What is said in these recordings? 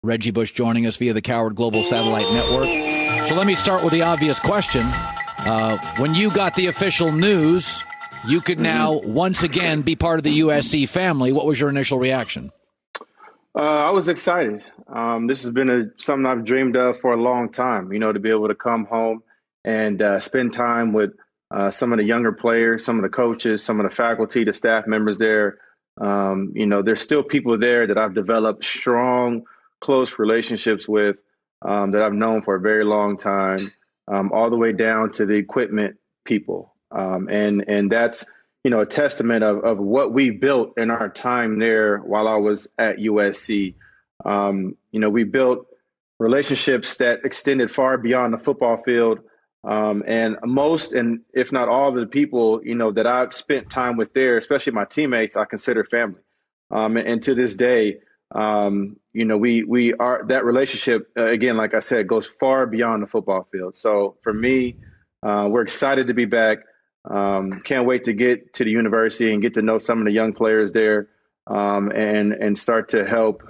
Reggie Bush joining us via the Cowherd Global Satellite Network. So let me start with the obvious question. When you got the official news, you could now once again be part of the USC family. What was your initial reaction? I was excited. This has been something I've dreamed of for a long time, to be able to come home and spend time with some of the younger players, some of the coaches, some of the faculty, the staff members there. There's still people there that I've developed strong, close relationships with that I've known for a very long time, all the way down to the equipment people. And that's, a testament of what we built in our time there while I was at USC. We built relationships that extended far beyond the football field. And most, and if not all of the people, that I've spent time with there, especially my teammates, I consider family. And to this day, we are, that relationship, again, like I said, goes far beyond the football field. So for me, we're excited to be back. Can't wait to get to the university and get to know some of the young players there, and start to help,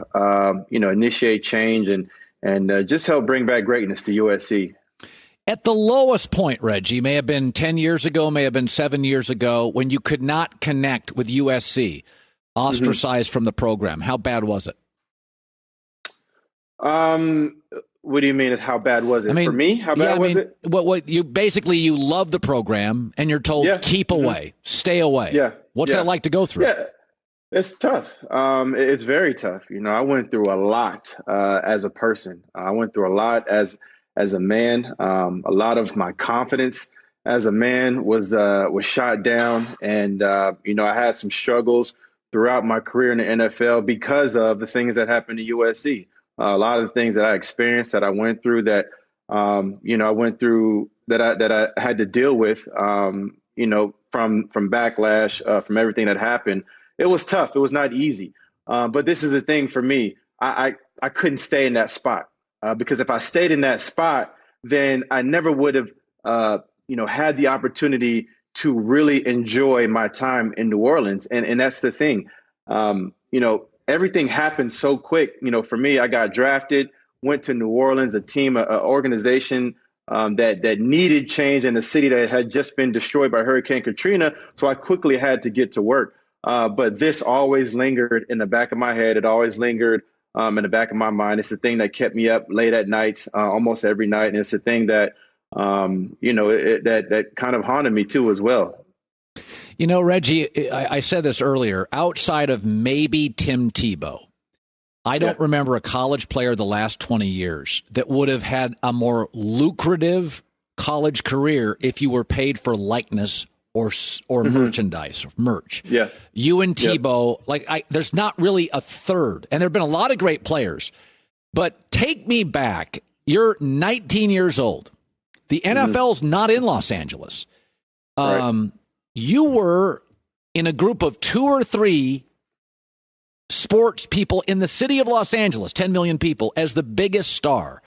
initiate change and just help bring back greatness to USC. At the lowest point, Reggie, may have been 10 years ago, may have been 7 years ago, when you could not connect with USC, ostracized from the program. How bad was it? What do you mean? How bad was it for me? How bad was it? What you love the program and you're told keep away, stay away. Yeah. What's that like to go through? Yeah, it's tough. It's very tough. I went through a lot as a person. I went through a lot as a man. A lot of my confidence as a man was shot down, and I had some struggles throughout my career in the NFL because of the things that happened to USC. A lot of the things that I experienced, that I went through, that I went through, that I had to deal with, from backlash, from everything that happened. It was tough. It was not easy. But this is the thing for me. I couldn't stay in that spot because if I stayed in that spot, then I never would have, had the opportunity to really enjoy my time in New Orleans. And that's the thing. Everything happened so quick. For me, I got drafted, went to New Orleans, a team, an organization that needed change in a city that had just been destroyed by Hurricane Katrina. So I quickly had to get to work. But this always lingered in the back of my head. It always lingered in the back of my mind. It's the thing that kept me up late at nights, almost every night. And it's the thing that, that kind of haunted me too as well. Reggie, I said this earlier, outside of maybe Tim Tebow, I don't remember a college player the last 20 years that would have had a more lucrative college career if you were paid for likeness or merchandise or merch. Yeah. You and Tebow, there's not really a third. And there have been a lot of great players. But take me back. You're 19 years old. The NFL's not in Los Angeles. Right. You were in a group of 2 or 3 sports people in the city of Los Angeles, 10 million people, as the biggest star.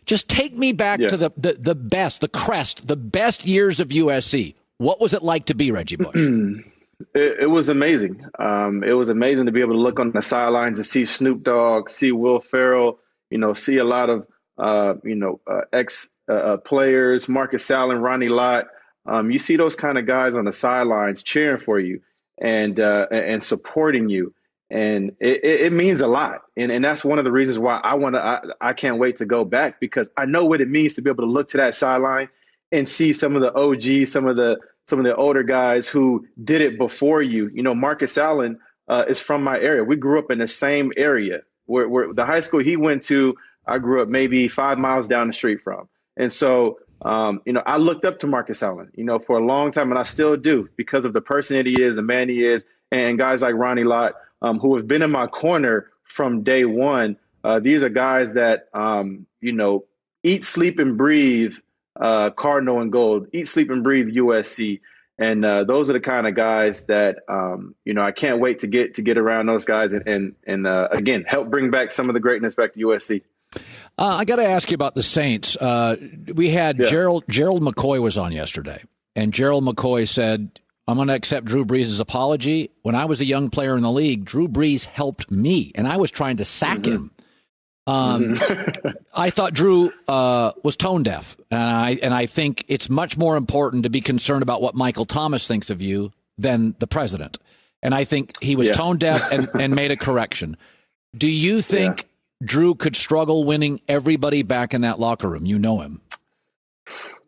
Just take me back to the best, the crest, the best years of USC. What was it like to be Reggie Bush? It was amazing. It was amazing to be able to look on the sidelines and see Snoop Dogg, see Will Ferrell, see a lot of, ex players, Marcus Allen, Ronnie Lott. You see those kind of guys on the sidelines cheering for you and supporting you. And it means a lot. And that's one of the reasons why I can't wait to go back, because I know what it means to be able to look to that sideline and see some of the OGs, some of the older guys who did it before you. Marcus Allen is from my area. We grew up in the same area where the high school he went to, I grew up maybe 5 miles down the street from. And so, I looked up to Marcus Allen, for a long time, and I still do, because of the person that he is, the man he is, and guys like Ronnie Lott, who have been in my corner from day one. These are guys that, eat, sleep, and breathe Cardinal and Gold, eat, sleep, and breathe USC. And those are the kind of guys that, I can't wait to get around those guys and again, help bring back some of the greatness back to USC. I got to ask you about the Saints. We had Gerald McCoy was on yesterday, and Gerald McCoy said, I'm going to accept Drew Brees' apology. When I was a young player in the league, Drew Brees helped me, and I was trying to sack him. I thought Drew was tone deaf, and I think it's much more important to be concerned about what Michael Thomas thinks of you than the president. And I think he was tone deaf and made a correction. Do you think Drew could struggle winning everybody back in that locker room? You know him.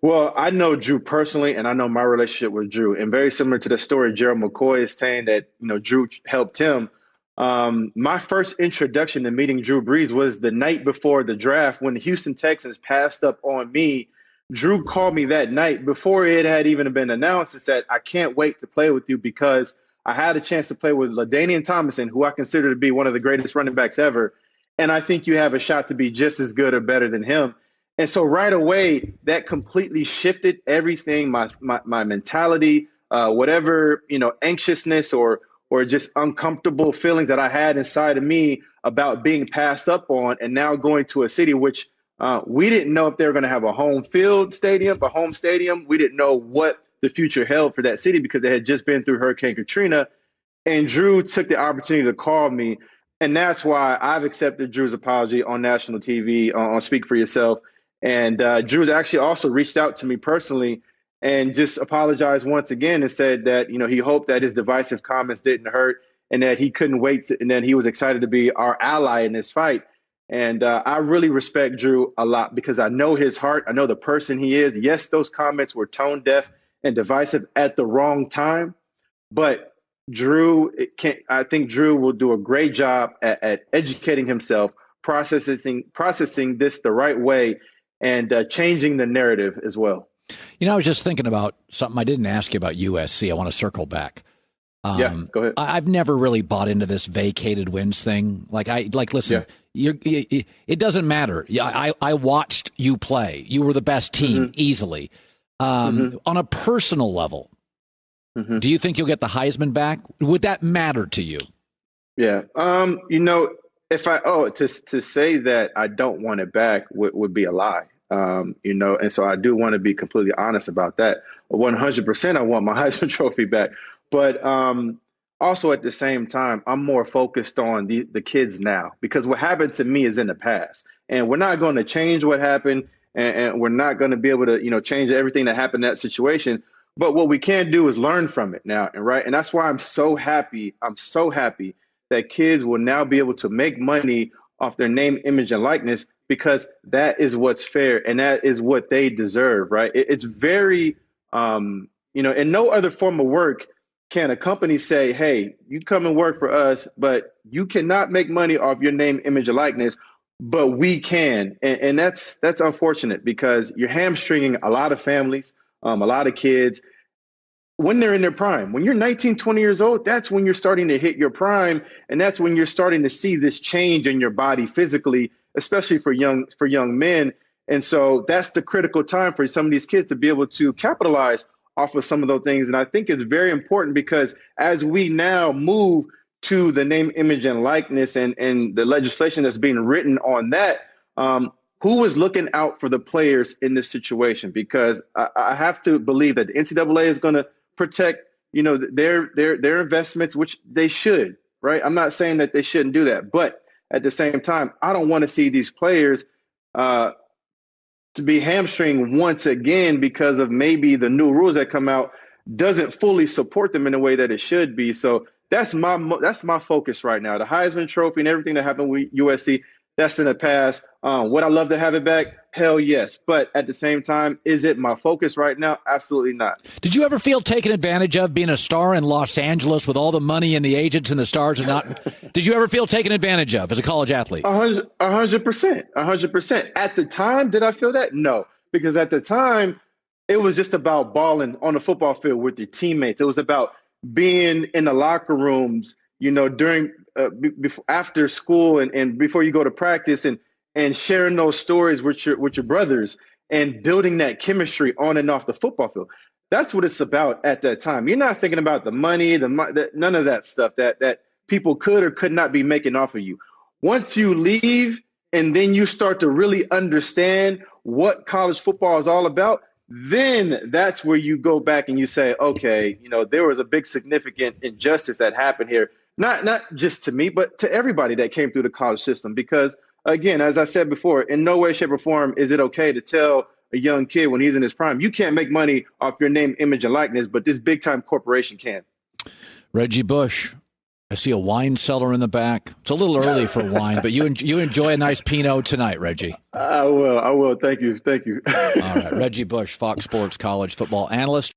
Well, I know Drew personally, and I know my relationship with Drew. And very similar to the story Gerald McCoy is saying that, Drew helped him. My first introduction to meeting Drew Brees was the night before the draft when the Houston Texans passed up on me. Drew called me that night before it had even been announced and said, I can't wait to play with you because I had a chance to play with LaDainian Tomlinson, who I consider to be one of the greatest running backs ever. And I think you have a shot to be just as good or better than him. And so right away, that completely shifted everything, my mentality, whatever, anxiousness or just uncomfortable feelings that I had inside of me about being passed up on and now going to a city which we didn't know if they were going to have a home stadium. We didn't know what the future held for that city because they had just been through Hurricane Katrina. And Drew took the opportunity to call me. And that's why I've accepted Drew's apology on national TV, on Speak for Yourself. And Drew's actually also reached out to me personally and just apologized once again and said that, he hoped that his divisive comments didn't hurt and that he couldn't wait and that he was excited to be our ally in this fight. And I really respect Drew a lot because I know his heart. I know the person he is. Yes, those comments were tone deaf and divisive at the wrong time. But I think Drew will do a great job at educating himself, processing this the right way, and changing the narrative as well. I was just thinking about something I didn't ask you about USC. I want to circle back. Go ahead. I've never really bought into this vacated wins thing. Listen, it doesn't matter. I watched you play. You were the best team easily. On a personal level, do you think you'll get the Heisman back? Would that matter to you? Yeah. If to say that I don't want it back would be a lie. And so I do want to be completely honest about that. 100% I want my Heisman Trophy back. But also at the same time, I'm more focused on the kids now because what happened to me is in the past. And we're not going to change what happened and we're not going to be able to, change everything that happened in that situation. But what we can do is learn from it now. And that's why I'm so happy. I'm so happy that kids will now be able to make money off their name, image, and likeness because that is what's fair and that is what they deserve, right? It's very, in no other form of work can a company say, hey, you come and work for us, but you cannot make money off your name, image, and likeness, but we can. And that's unfortunate because you're hamstringing a lot of families, a lot of kids when they're in their prime. When you're 19, 20 years old, that's when you're starting to hit your prime. And that's when you're starting to see this change in your body physically, especially for young men. And so that's the critical time for some of these kids to be able to capitalize off of some of those things. And I think it's very important because as we now move to the name, image, and likeness and the legislation that's being written on that, who is looking out for the players in this situation? Because I have to believe that the NCAA is going to protect, their investments, which they should, right? I'm not saying that they shouldn't do that, but at the same time, I don't want to see these players to be hamstringed once again because of maybe the new rules that come out doesn't fully support them in the way that it should be. So that's my focus right now. The Heisman Trophy and everything that happened with USC, that's in the past. Would I love to have it back? Hell yes. But at the same time, is it my focus right now? Absolutely not. Did you ever feel taken advantage of being a star in Los Angeles with all the money and the agents and the stars and not? Did you ever feel taken advantage of as a college athlete? 100%. 100%. At the time, did I feel that? No, because at the time, it was just about balling on the football field with your teammates. It was about being in the locker rooms, during after school and before you go to practice and sharing those stories with your brothers and building that chemistry on and off the football field. That's what it's about at that time. You're not thinking about the money, none of that stuff that people could or could not be making off of you. Once you leave and then you start to really understand what college football is all about, then that's where you go back and you say, okay, there was a big significant injustice that happened here. Not just to me, but to everybody that came through the college system, because again, as I said before, in no way, shape, or form is it okay to tell a young kid when he's in his prime, you can't make money off your name, image, and likeness, but this big-time corporation can. Reggie Bush. I see a wine cellar in the back. It's a little early for wine, but you enjoy a nice Pinot tonight, Reggie. I will. Thank you. All right. Reggie Bush, Fox Sports college football analyst.